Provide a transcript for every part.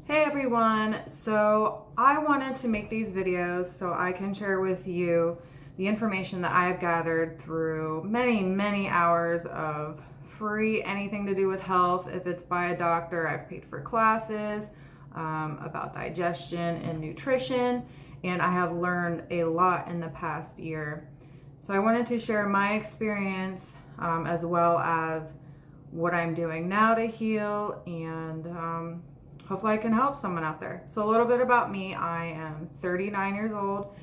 Hey everyone, so I wanted to make these videos so I can share with you the information that I have gathered through many hours of free anything to do with health. If it's by a doctor, I've paid for classes about digestion and nutrition, and I have learned a lot in the past year. So I wanted to share my experience as well as what I'm doing now to heal, and hopefully I can help someone out there. So a little bit about me. I am 39 years old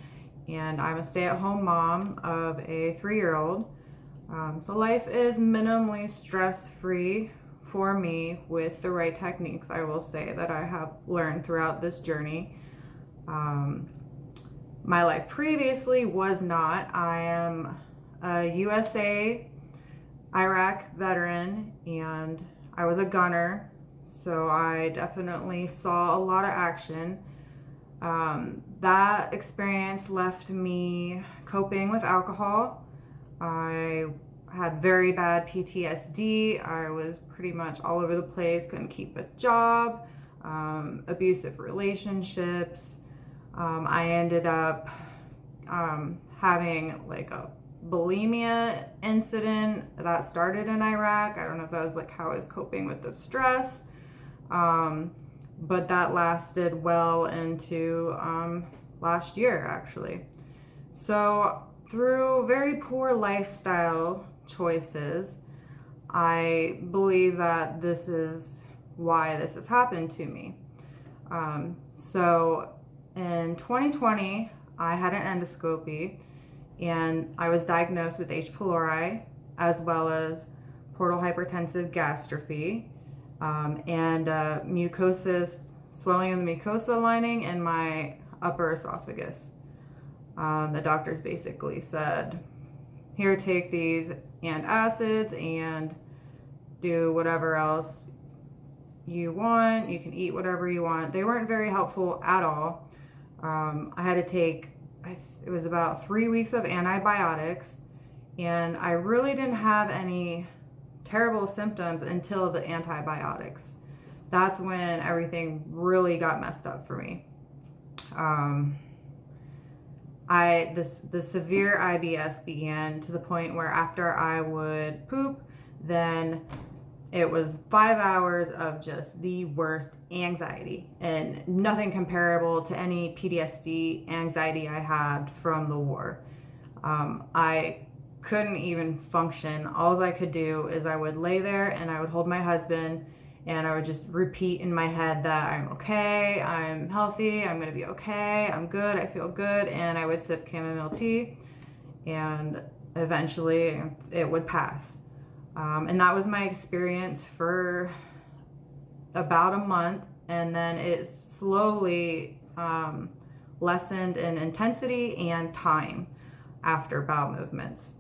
and I'm a stay-at-home mom of a 3-year-old. So life is minimally stress-free for me with the right techniques, I will say, that I have learned throughout this journey. My life previously was not. I am a USA Iraq veteran and I was a gunner. So I definitely saw a lot of action. That experience left me coping with alcohol. I had very bad PTSD. I was pretty much all over the place, couldn't keep a job, abusive relationships. I ended up having like a bulimia incident that started in Iraq. I don't know if that was like how I was coping with the stress. But that lasted well into last year, actually. So through very poor lifestyle choices, I believe that this is why this has happened to me. So in 2020, I had an endoscopy and I was diagnosed with H. pylori as well as portal hypertensive gastrophy. And mucosis, swelling of the mucosa lining in my upper esophagus. The doctors basically said, here, take these antacids and do whatever else you want. You can eat whatever you want. They weren't very helpful at all. I had to take, it was about 3 weeks of antibiotics, and I really didn't have any terrible symptoms until the antibiotics. That's when everything really got messed up for me. The severe IBS began to the point where after I would poop, then it was 5 hours of just the worst anxiety and nothing comparable to any PTSD anxiety I had from the war. I couldn't even function. All I could do is I would lay there and I would hold my husband and I would just repeat in my head that I'm okay, I'm healthy, I'm gonna be okay, I'm good, I feel good, and I would sip chamomile tea and eventually it would pass. And that was my experience for about a month, and then it slowly lessened in intensity and time after bowel movements.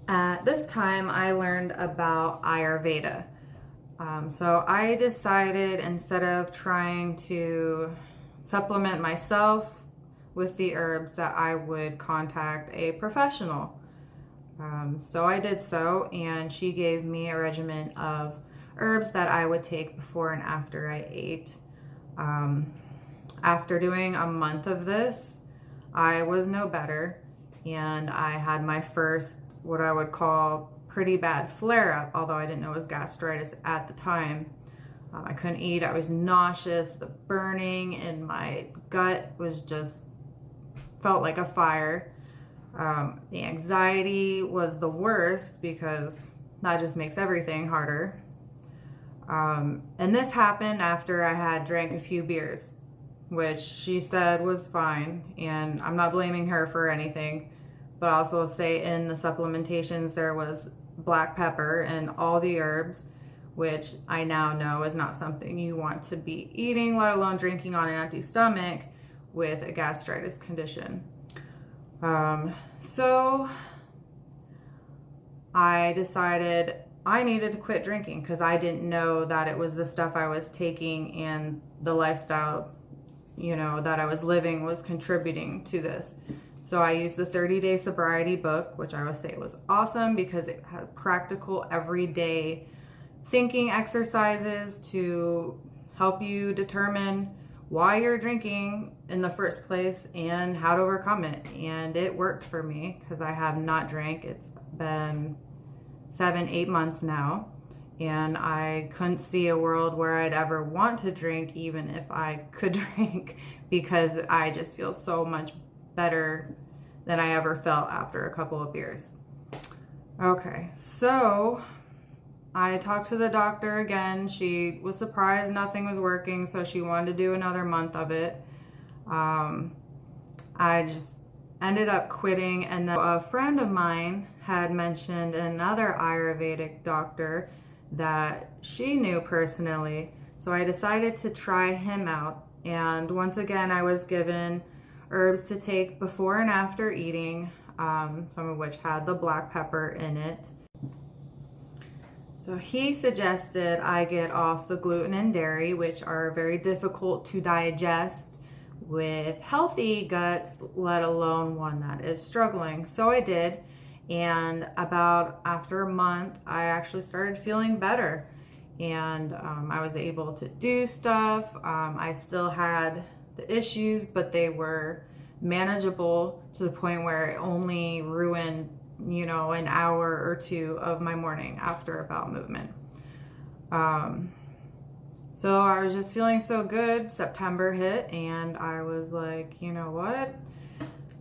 At this time, I learned about Ayurveda. So I decided, instead of trying to supplement myself with the herbs, that I would contact a professional. So I did so, and she gave me a regimen of herbs that I would take before and after I ate. After doing a month of this, I was no better, and I had my first, what I would call, pretty bad flare-up, although I didn't know it was gastritis at the time. I couldn't eat, I was nauseous, the burning in my gut was just, felt like a fire. The anxiety was the worst because that just makes everything harder. And this happened after I had drank a few beers, which she said was fine, and I'm not blaming her for anything, but I also say in the supplementations there was black pepper and all the herbs, which I now know is not something you want to be eating, let alone drinking on an empty stomach with a gastritis condition. So I decided I needed to quit drinking because I didn't know that it was the stuff I was taking and the lifestyle, that I was living was contributing to this. So I used the 30-day sobriety book, which I would say was awesome because it had practical everyday thinking exercises to help you determine why you're drinking in the first place and how to overcome it. And it worked for me because I have not drank. It's been 7-8 months now, and I couldn't see a world where I'd ever want to drink, even if I could drink, because I just feel so much better than I ever felt after a couple of beers. Okay, so I talked to the doctor again. She was surprised nothing was working, so she wanted to do another month of it. I just ended up quitting, and then a friend of mine had mentioned another Ayurvedic doctor that she knew personally, so I decided to try him out. And once again, I was given herbs to take before and after eating, some of which had the black pepper in it. So he suggested I get off the gluten and dairy, which are very difficult to digest with healthy guts, let alone one that is struggling. So I did, and about after a month, I actually started feeling better, and I was able to do stuff. I still had the issues, but they were manageable to the point where it only ruined, you know, an hour or two of my morning after a bowel movement. So I was just feeling so good. September hit, and I was like, you know what?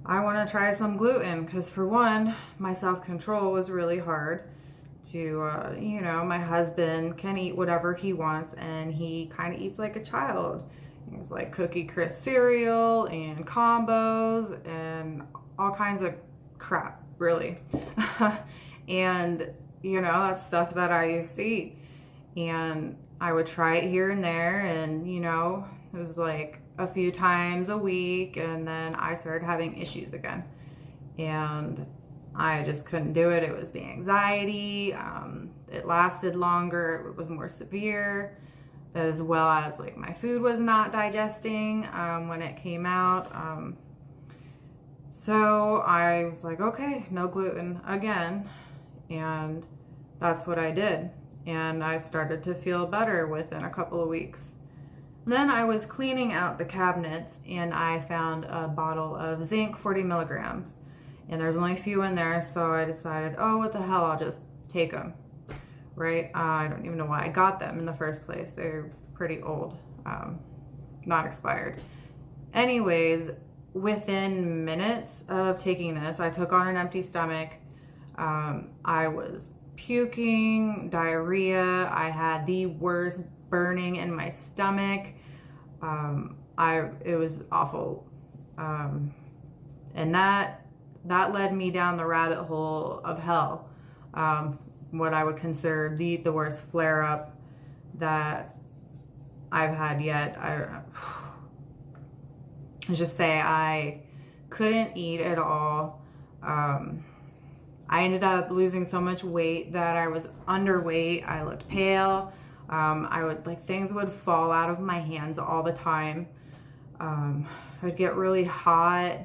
I want to try some gluten, because for one, my self-control was really hard to, you know, my husband can eat whatever he wants, and he kind of eats like a child. It was like Cookie Crisp cereal and combos and all kinds of crap, really. And, you know, that's stuff that I used to eat. And I would try it here and there, and, you know, it was like a few times a week, and then I started having issues again. And I just couldn't do it. It was the anxiety. It lasted longer. It was more severe, as well as like my food was not digesting when it came out. So I was like, okay, no gluten again. And that's what I did. And I started to feel better within a couple of weeks. Then I was cleaning out the cabinets, and I found a bottle of Zinc 40 milligrams. And there's only a few in there, so I decided, oh, what the hell, I'll just take them, right? I don't even know why I got them in the first place. They're pretty old, not expired. Anyways, within minutes of taking this, I took on an empty stomach. I was puking, diarrhea. I had the worst burning in my stomach. It was awful. And that led me down the rabbit hole of hell. What I would consider the worst flare up that I've had yet. Let's just say I couldn't eat at all. I ended up losing so much weight that I was underweight. I looked pale. Things would fall out of my hands all the time. I would get really hot.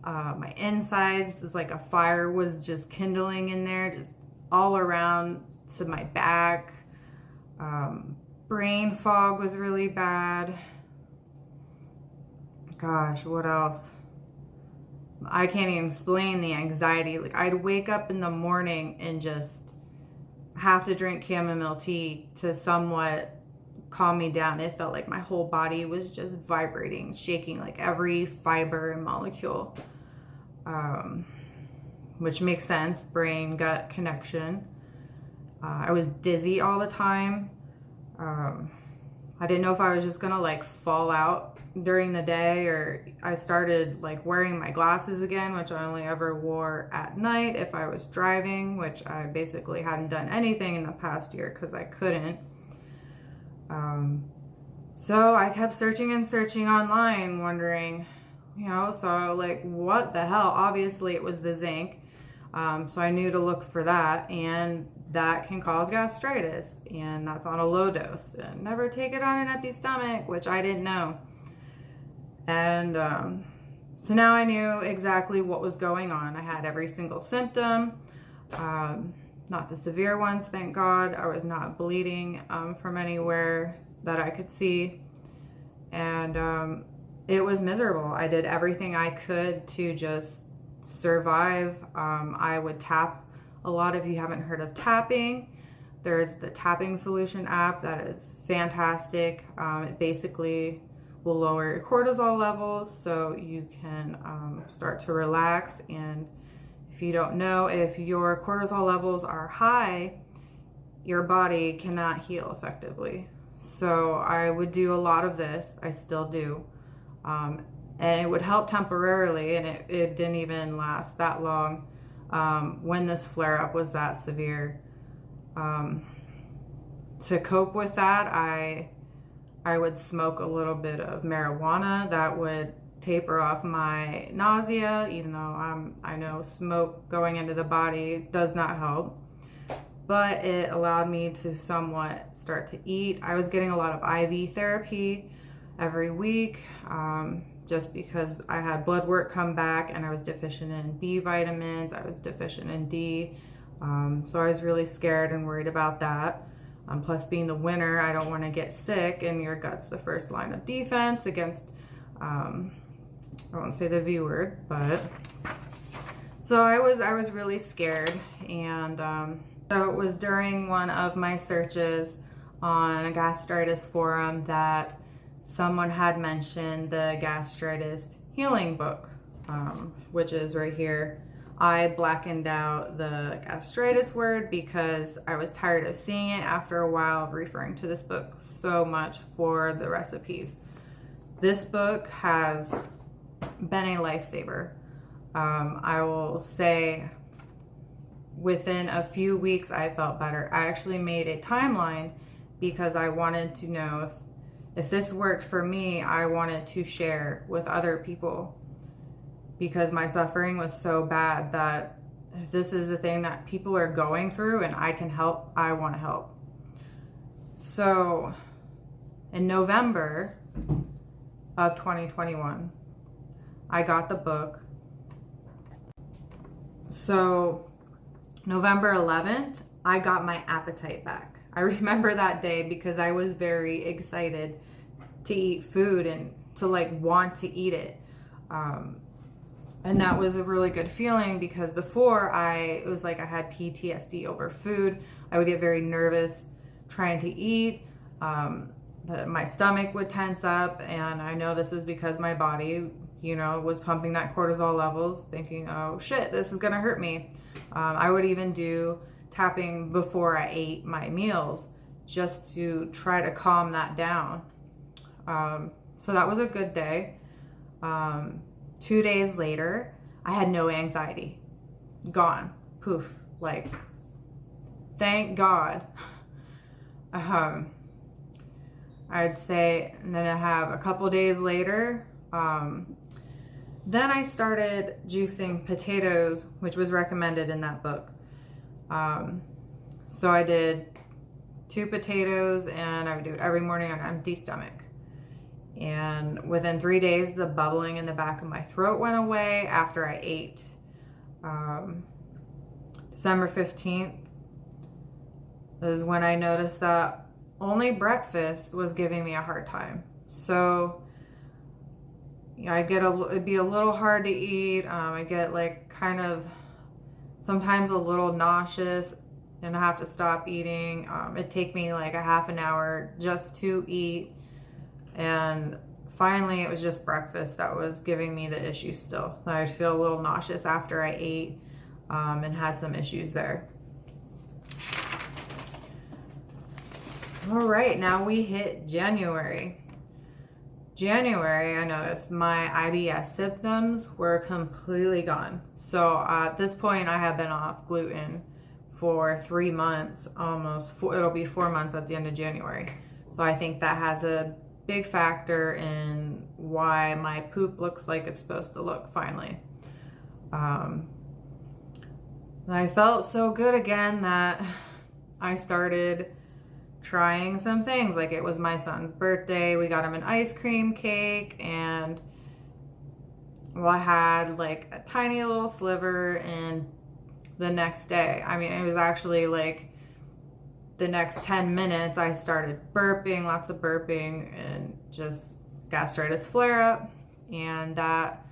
My insides, was like a fire was just kindling in there, just all around to my back. Brain fog was really bad. Gosh, what else? I can't even explain the anxiety. Like, I'd wake up in the morning and just have to drink chamomile tea to somewhat calm me down. It felt like my whole body was just vibrating, shaking, like every fiber and molecule, which makes sense, brain gut connection. I was dizzy all the time. I didn't know if I was just gonna like fall out during the day, or I started like wearing my glasses again, which I only ever wore at night if I was driving, which I basically hadn't done anything in the past year because I couldn't. So I kept searching and searching online, wondering, you know, so like, what the hell? Obviously it was the zinc. So I knew to look for that, and that can cause gastritis, and that's on a low dose, and never take it on an empty stomach, which I didn't know. And so now I knew exactly what was going on. I had every single symptom. Not the severe ones, thank God. I was not bleeding from anywhere that I could see. And it was miserable. I did everything I could to just survive. I would tap a lot. If you haven't heard of tapping, there's the Tapping Solution app that is fantastic. It basically will lower your cortisol levels so you can start to relax. And if you don't know, if your cortisol levels are high, your body cannot heal effectively. So I would do a lot of this. I still do. And it would help temporarily, and it didn't even last that long when this flare-up was that severe. To cope with that, I would smoke a little bit of marijuana. That would taper off my nausea, even though I know smoke going into the body does not help. But it allowed me to somewhat start to eat. I was getting a lot of IV therapy every week just because I had blood work come back and I was deficient in B vitamins, I was deficient in D. So I was really scared and worried about that. Plus being the winter, I don't want to get sick, and your gut's the first line of defense against, I won't say the V word, but so I was really scared. And so it was during one of my searches on a gastritis forum that someone had mentioned the Gastritis healing book, which is right here. I blackened out the gastritis word because I was tired of seeing it after a while of referring to this book so much for the recipes. This book has been a lifesaver. I will say within a few weeks I felt better. I actually made a timeline because I wanted to know if this worked for me, I wanted to share with other people, because my suffering was so bad that if this is the thing that people are going through and I can help, I want to help. So in November of 2021, I got the book. So November 11th, I got my appetite back. I remember that day because I was very excited to eat food and to want to eat it. And that was a really good feeling because before it was like I had PTSD over food. I would get very nervous trying to eat. My stomach would tense up, and I know this is because my body, was pumping that cortisol levels, thinking, oh shit, this is gonna hurt me. I would even do tapping before I ate my meals just to try to calm that down. So that was a good day. 2 days later, I had no anxiety. Gone. Poof. Thank God. I'd say, and then I have a couple days later, then I started juicing potatoes, which was recommended in that book. So I did 2 potatoes, and I would do it every morning on an empty stomach. And within 3 days, the bubbling in the back of my throat went away after I ate. December 15th is when I noticed that only breakfast was giving me a hard time. So it'd be a little hard to eat. I get sometimes a little nauseous, and I have to stop eating. It'd take me a half an hour just to eat. And finally, it was just breakfast that was giving me the issue still. I'd feel a little nauseous after I ate and had some issues there. All right, now we hit January. I noticed my IBS symptoms were completely gone. So at this point, I have been off gluten for 3 months, almost. It'll be 4 months at the end of January. So I think that has a big factor in why my poop looks like it's supposed to look finally. I felt so good again that I started trying some things. It was my son's birthday. We got him an ice cream cake, and I had a tiny little sliver, and the next day. I mean, it was actually like the next 10 minutes I started burping, lots of burping, and just gastritis flare up. And that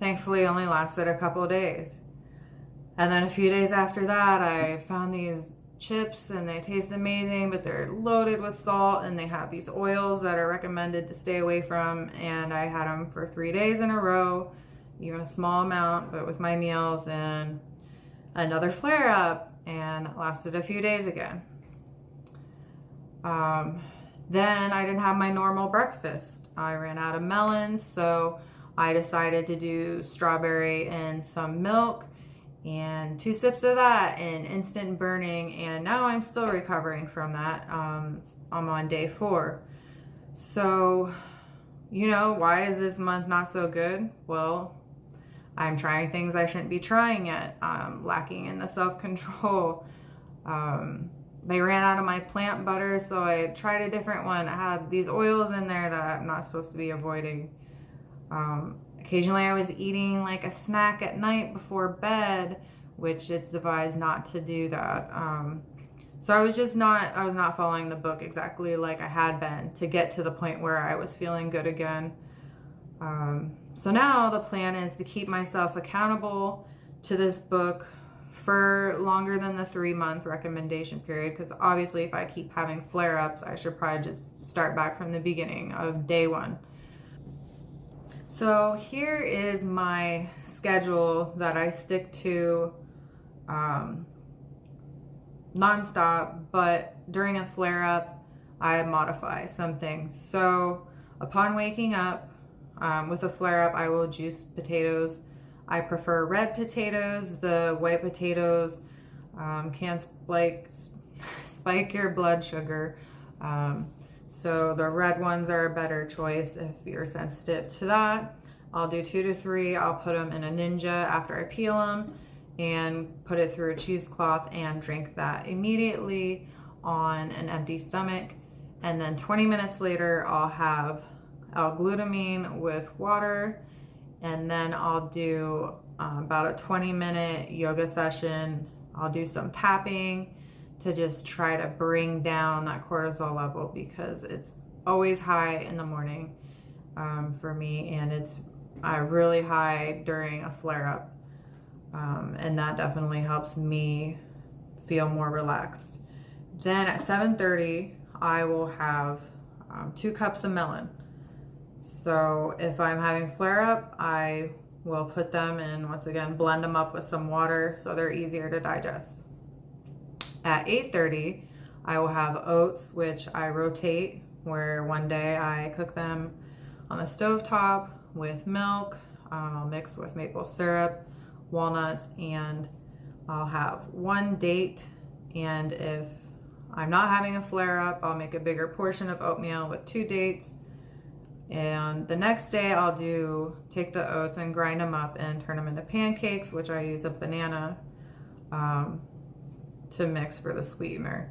thankfully only lasted a couple of days. And then a few days after that, I found these chips, and they taste amazing, but they're loaded with salt, and they have these oils that are recommended to stay away from. And I had them for 3 days in a row, even a small amount, but with my meals, and another flare up, and it lasted a few days again. Then I didn't have my normal breakfast. I ran out of melons, so I decided to do strawberry and some milk, and 2 sips of that, and instant burning, and now I'm still recovering from that. I'm on day 4. So, you know, why is this month not so good? Well, I'm trying things I shouldn't be trying yet. I'm lacking in the self-control. They ran out of my plant butter, so I tried a different one. I had these oils in there that I'm not supposed to be avoiding. Occasionally I was eating like a snack at night before bed, which it's advised not to do that. So I was not following the book exactly like I had been to get to the point where I was feeling good again. So now the plan is to keep myself accountable to this book for longer than the 3-month recommendation period, because obviously if I keep having flare-ups, I should probably just start back from the beginning of day 1. So here is my schedule that I stick to nonstop, but during a flare-up, I modify some things. So upon waking up with a flare-up, I will juice potatoes. I prefer red potatoes. The white potatoes can spike your blood sugar. So the red ones are a better choice if you're sensitive to that. I'll do 2 to 3. I'll put them in a Ninja after I peel them and put it through a cheesecloth and drink that immediately on an empty stomach. And then 20 minutes later, I'll have L-glutamine with water, and then I'll do about a 20-minute yoga session. I'll do some tapping to just try to bring down that cortisol level, because it's always high in the morning for me, and it's really high during a flare-up, and that definitely helps me feel more relaxed. Then at 7:30, I will have 2 cups of melon. So if I'm having flare-up, I will put them in, once again, blend them up with some water so they're easier to digest. At 8:30, I will have oats, which I rotate, where one day I cook them on the stovetop with milk. I'll mix with maple syrup, walnuts, and I'll have 1 date. And if I'm not having a flare-up, I'll make a bigger portion of oatmeal with 2 dates. And the next day I'll take the oats and grind them up and turn them into pancakes, which I use a banana to mix for the sweetener.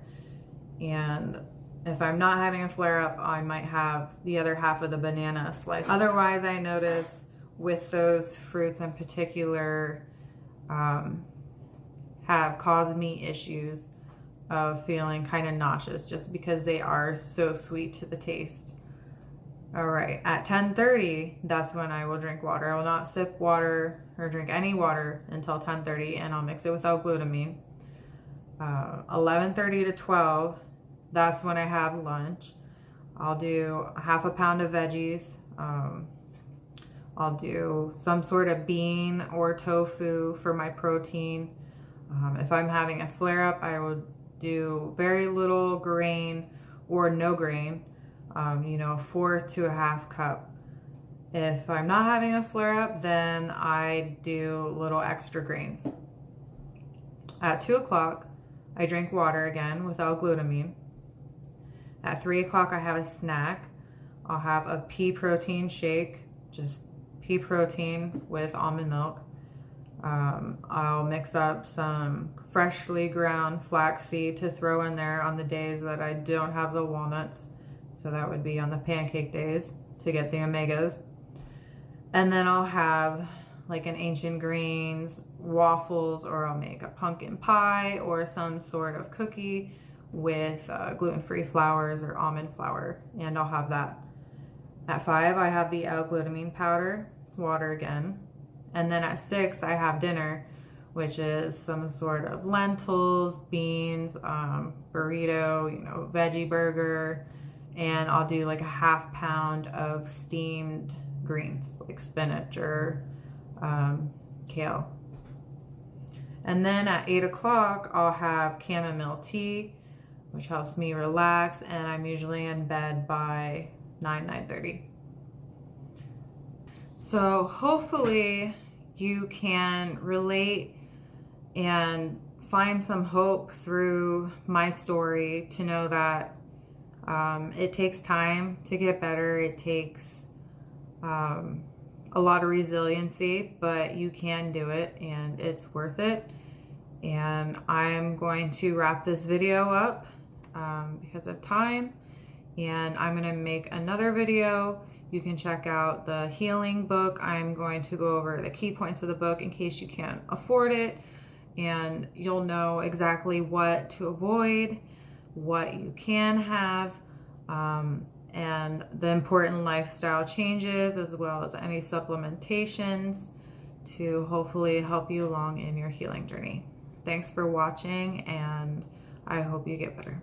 And if I'm not having a flare-up, I might have the other half of the banana sliced. Otherwise, I notice with those fruits in particular have caused me issues of feeling kind of nauseous, just because they are so sweet to the taste. All right, at 10:30, that's when I will drink water. I will not sip water or drink any water until 10:30, and I'll mix it with L-glutamine. 11:30 to 12, that's when I have lunch. I'll do half a pound of veggies. I'll do some sort of bean or tofu for my protein. If I'm having a flare-up, I will do very little grain or no grain. A 1/4 to a 1/2 cup. If I'm not having a flare-up, then I do little extra grains. At 2 o'clock, I drink water again with L-glutamine. At 3 o'clock, I have a snack. I'll have a pea protein shake, just pea protein with almond milk. I'll mix up some freshly ground flaxseed to throw in there on the days that I don't have the walnuts. So that would be on the pancake days to get the omegas. And then I'll have like an ancient greens, waffles, or I'll make a pumpkin pie or some sort of cookie with gluten-free flours or almond flour, and I'll have that. At 5, I have the L-glutamine powder, water again. And then at 6, I have dinner, which is some sort of lentils, beans, burrito, veggie burger, and I'll do like a half pound of steamed greens, like spinach or kale. And then at 8 o'clock, I'll have chamomile tea, which helps me relax, and I'm usually in bed by 9:30. So hopefully you can relate and find some hope through my story to know that it takes time to get better. It takes a lot of resiliency, but you can do it and it's worth it. And I'm going to wrap this video up because of time, and I'm going to make another video. You can check out the healing book. I'm going to go over the key points of the book in case you can't afford it, and you'll know exactly what to avoid, what you can have, and the important lifestyle changes, as well as any supplementations to hopefully help you along in your healing journey. Thanks for watching, and I hope you get better.